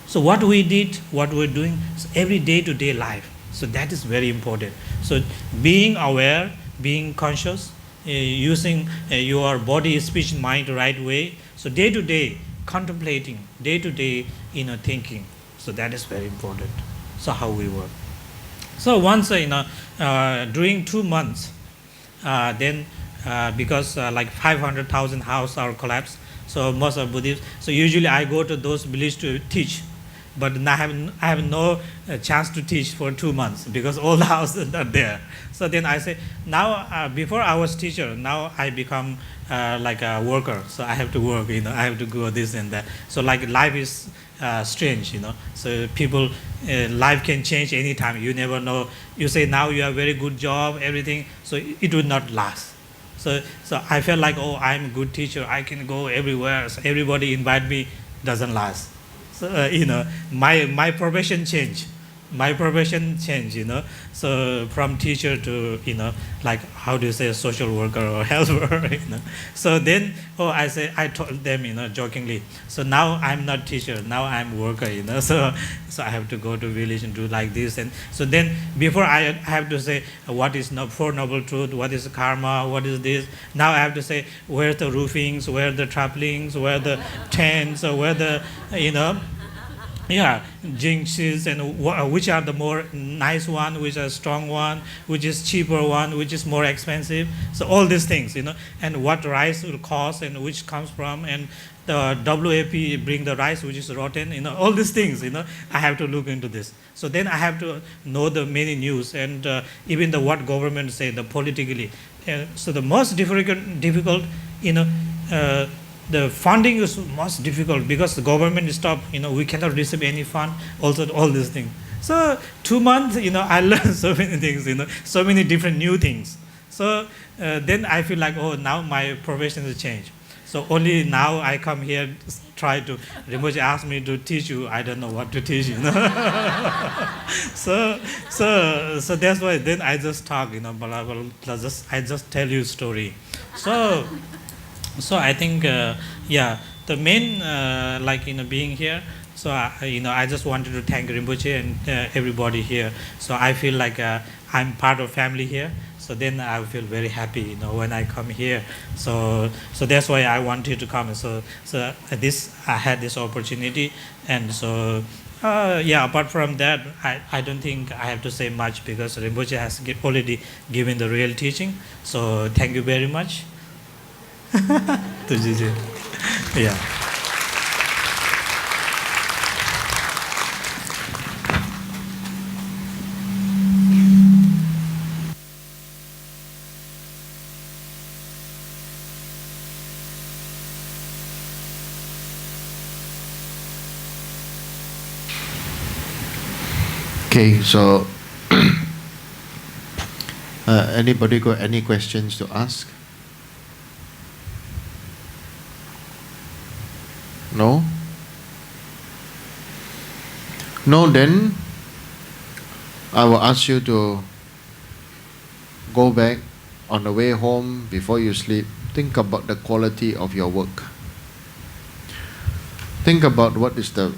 so what we did, what we're doing, so every day-to-day life. So that is very important. So being aware, being conscious, using your body, speech, mind right way. So day-to-day contemplating, day-to-day thinking. So that is very important. So how we work. So once, during 2 months, then because like 500,000 house are collapsed, so most of Buddhists. So usually I go to those villages to teach, but I have no chance to teach for 2 months because all the houses are there. So then I say, now before I was teacher, now I become like a worker. So I have to work, I have to go this and that. So like life is strange, So people, life can change anytime. You never know. You say now you have very good job, everything, so it will not last. So I felt like, oh, I'm a good teacher. I can go everywhere. So everybody invite me, doesn't last. So my profession changed. My profession changed. So from teacher to like how do you say, social worker or helper. So then I told them jokingly. So now I'm not teacher. Now I'm worker. So I have to go to village and do like this. And so then before I have to say what is Four Noble Truth, what is karma, what is this. Now I have to say where the roofings, where the traplings, where the tents, or where the jinxes, and which are the more nice one, which are strong one, which is cheaper one, which is more expensive. So all these things, and what rice will cost and which comes from, and the WAP bring the rice which is rotten, all these things, I have to look into this. So then I have to know the many news and even the what government say, the politically. So the most difficult, the funding is most difficult because the government stopped, we cannot receive any fund, also all these things. So 2 months, I learned so many things, so many different new things. So then I feel like, oh, now my profession has changed. So only now I come here, try to, Rinpoche asked me to teach you, I don't know what to teach, So that's why then I just talk, blah, blah, blah, I just tell you story. So I think, the main, being here, so I just wanted to thank Rinpoche and everybody here. So I feel like I'm part of family here. So then I feel very happy, when I come here. So that's why I wanted to come. So I had this opportunity, and so apart from that, I don't think I have to say much because Rinpoche has already given the real teaching. So thank you very much. Yeah. Okay, so anybody got any questions to ask? No? No, then I will ask you to go back on the way home before you sleep. Think about the quality of your work. Think about what is the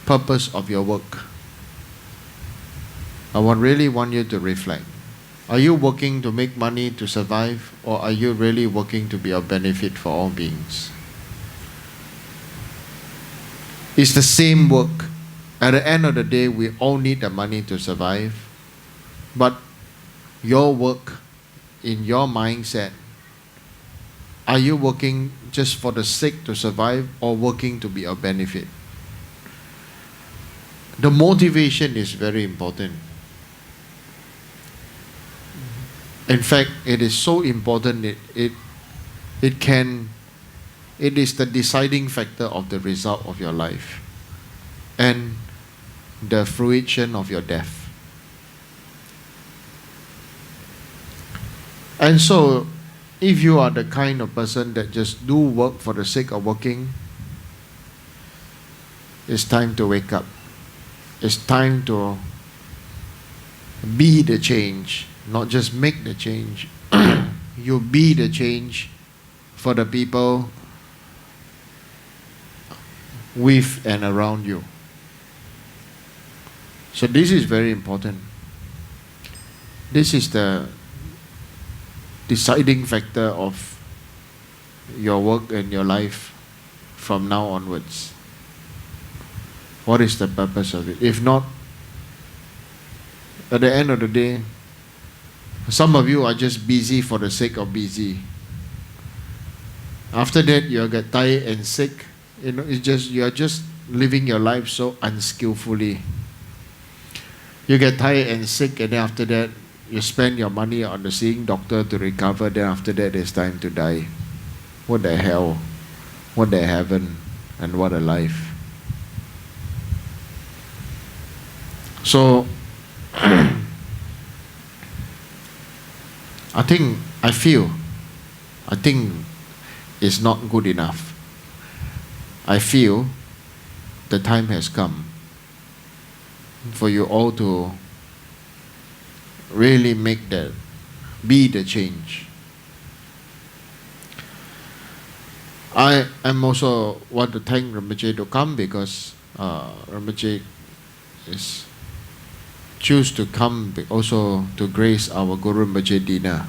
purpose of your work. I really want you to reflect. Are you working to make money to survive, or are you really working to be of benefit for all beings? It's the same work. At the end of the day, we all need the money to survive. But your work, in your mindset, are you working just for the sake to survive or working to be of benefit? The motivation is very important. In fact, it is so important it is the deciding factor of the result of your life and the fruition of your death. And so, if you are the kind of person that just do work for the sake of working, it's time to wake up. It's time to be the change, not just make the change. You be the change for the people with and around you. So this is very important. This is the deciding factor of your work and your life from now onwards. What is the purpose of it? If not, at the end of the day, some of you are just busy for the sake of busy. After that, you get tired and sick. You are just living your life so unskillfully. You get tired and sick, and then after that, you spend your money on the seeing doctor to recover. Then after that, it's time to die. What the hell? What the heaven? And what a life. So, I think it's not good enough. I feel the time has come for you all to really be the change. I am also want to thank Rinpoche to come because Rinpoche is choose to come also to grace our Guru Rinpoche dinner.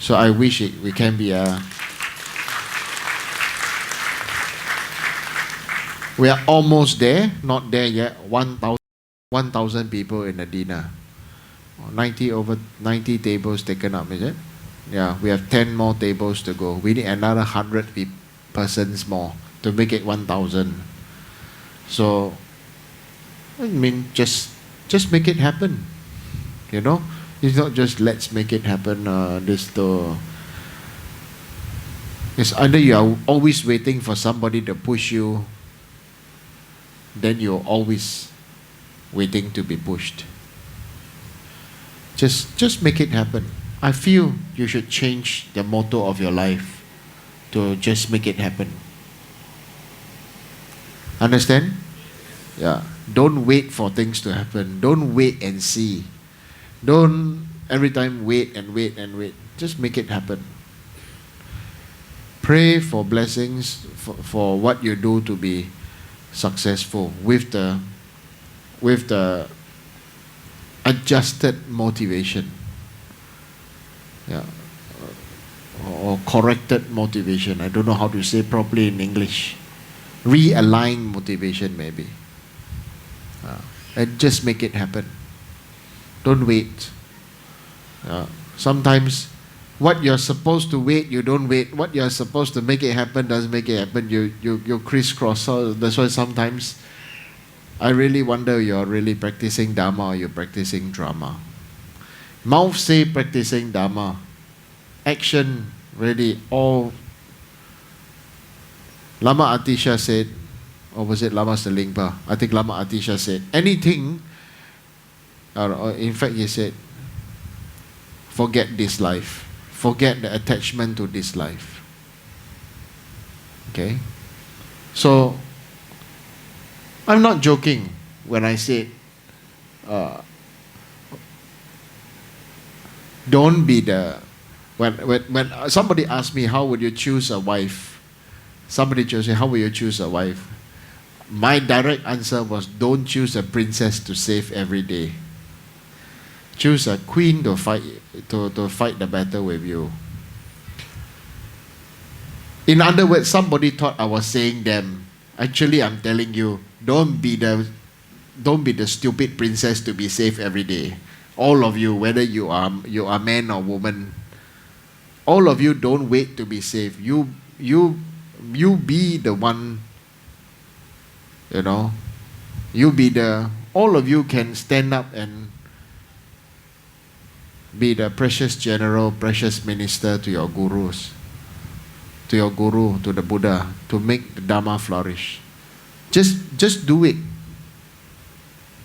So I wish we can be we are almost there, not there yet. 1,000 people in the dinner. 90 tables taken up, is it? Yeah, we have 10 more tables to go. We need another 100 persons more to make it 1,000. So, I mean, just make it happen. You know, it's not just let's make it happen. It's either you are always waiting for somebody to push you, then you're always waiting to be pushed. Just make it happen. I feel you should change the motto of your life to just make it happen. Understand? Yeah. Don't wait for things to happen. Don't wait and see. Don't every time wait and wait and wait. Just make it happen. Pray for blessings for what you do to be successful with the adjusted motivation. Yeah. Or corrected motivation. I don't know how to say properly in English. Realigned motivation maybe. And just make it happen. Don't wait. Sometimes what you're supposed to wait, you don't wait. What you're supposed to make it happen doesn't make it happen. You crisscross. So that's why sometimes I really wonder you're really practicing Dharma or you're practicing drama. Mouth say practicing Dharma. Action really all. Lama Atisha said, or was it Lama Selingpa? I think Lama Atisha said, anything, or in fact he said, forget this life. Forget the attachment to this life. Okay? So, I'm not joking when I say, don't be the, when somebody asks me, how would you choose a wife? Somebody chose me, how will you choose a wife? My direct answer was, don't choose a princess to save every day. Choose a queen to fight the battle with you. In other words, somebody thought I was saying them. Actually, I'm telling you, don't be the stupid princess to be saved every day. All of you, whether you are man or woman, all of you don't wait to be saved. You be the one, you know. All of you can stand up and be the precious general, precious minister to your gurus, to your guru, to the Buddha, to make the Dharma flourish. Just do it.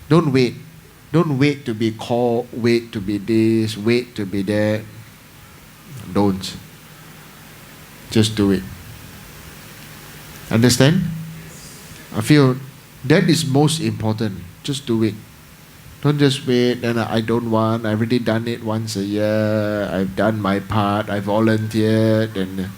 Don't wait. Don't wait to be called, wait to be this, wait to be that. Don't. Just do it. Understand? I feel that is most important. Just do it. Don't just wait and I don't want. I've already done it once a year. I've done my part. I volunteered and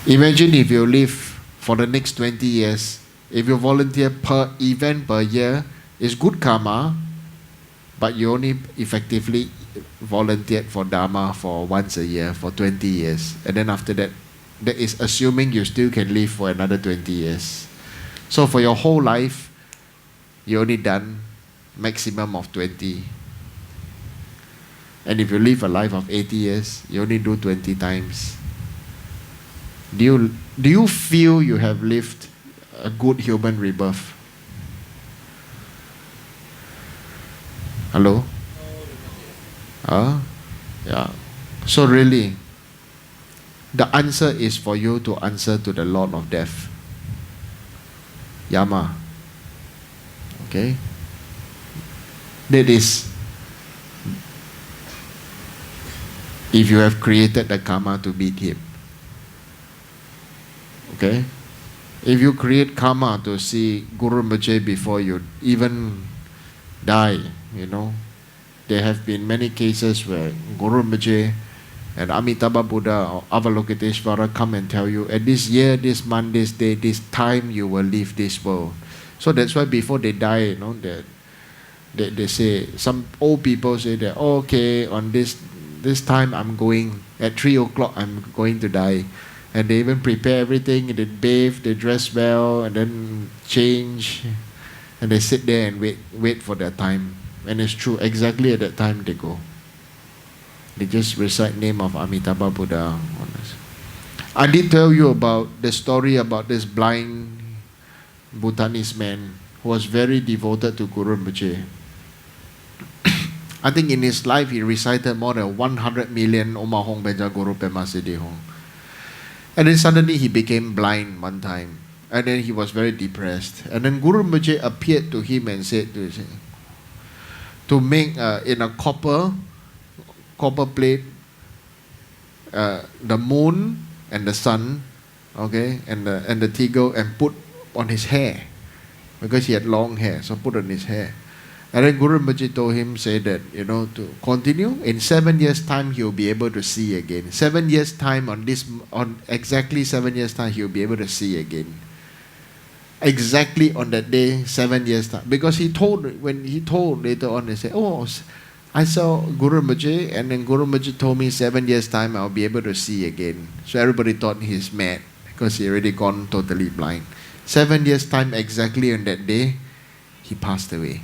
imagine if you live for the next 20 years. If you volunteer per event per year, it's good karma, but you only effectively volunteered for Dharma for once a year for 20 years. And then after that, that is assuming you still can live for another 20 years. So for your whole life, you only done maximum of 20. And if you live a life of 80 years, you only do 20 times. Do you feel you have lived a good human rebirth? Hello? Yeah. So really, the answer is for you to answer to the Lord of Death. Yama. Okay? That is, if you have created the karma to beat him. Okay? If you create karma to see Guru Rinpoche before you even die, you know, there have been many cases where Guru Rinpoche and Amitabha Buddha or Avalokiteshvara come and tell you, at this year, this month, this day, this time, you will leave this world. So that's why before they die, you know, they say, some old people say that, oh, okay, on this time I'm going, at 3 o'clock I'm going to die. And they even prepare everything, they bathe, they dress well, and then change. And they sit there and wait for their time. And it's true, exactly at that time they go. They just recite name of Amitabha Buddha. I did tell you about the story about this blind Bhutanese man who was very devoted to Guru Rinpoche. I think in his life he recited more than 100 million Oma Hong Beja Guru Pema Siddhi Hong. And then suddenly he became blind one time. And then he was very depressed. And then Guru Rinpoche appeared to him and said to make in a copper plate the moon and the sun, okay, and the tigel, and put on his hair, because he had long hair, so put on his hair. And then Guru Rinpoche told him, say that, you know, to continue. In 7 years' time, he'll be able to see again. 7 years' time on exactly 7 years' time, he'll be able to see again. Exactly on that day, 7 years' time. Because when he told later on, they said, oh, I saw Guru Rinpoche, and then Guru Rinpoche told me 7 years' time, I'll be able to see again. So everybody thought he's mad, because he already gone totally blind. 7 years' time, exactly on that day, he passed away.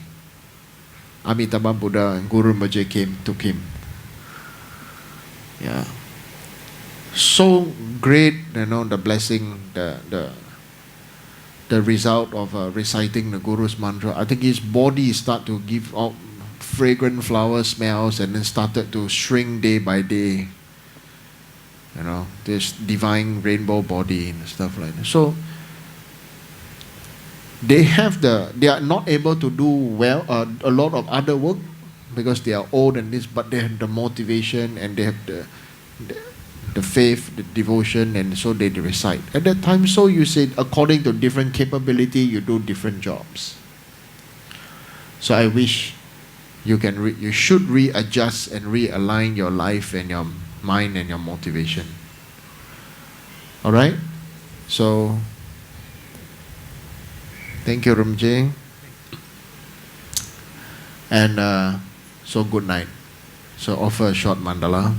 Amitabha Buddha and Guru Rinpoche took him. Yeah. So great, you know, the blessing, the result of reciting the Guru's mantra. I think his body started to give out fragrant flower smells, and then started to shrink day by day. You know, this divine rainbow body and stuff like that. So they are not able to do well a lot of other work because they are old and this, but they have the motivation and they have the faith, the devotion, and so they recite. At that time, so you said, according to different capability, you do different jobs. So I wish you should readjust and realign your life and your mind and your motivation. All right? So thank you, Rinpoche. And so good night. So offer a short mandala.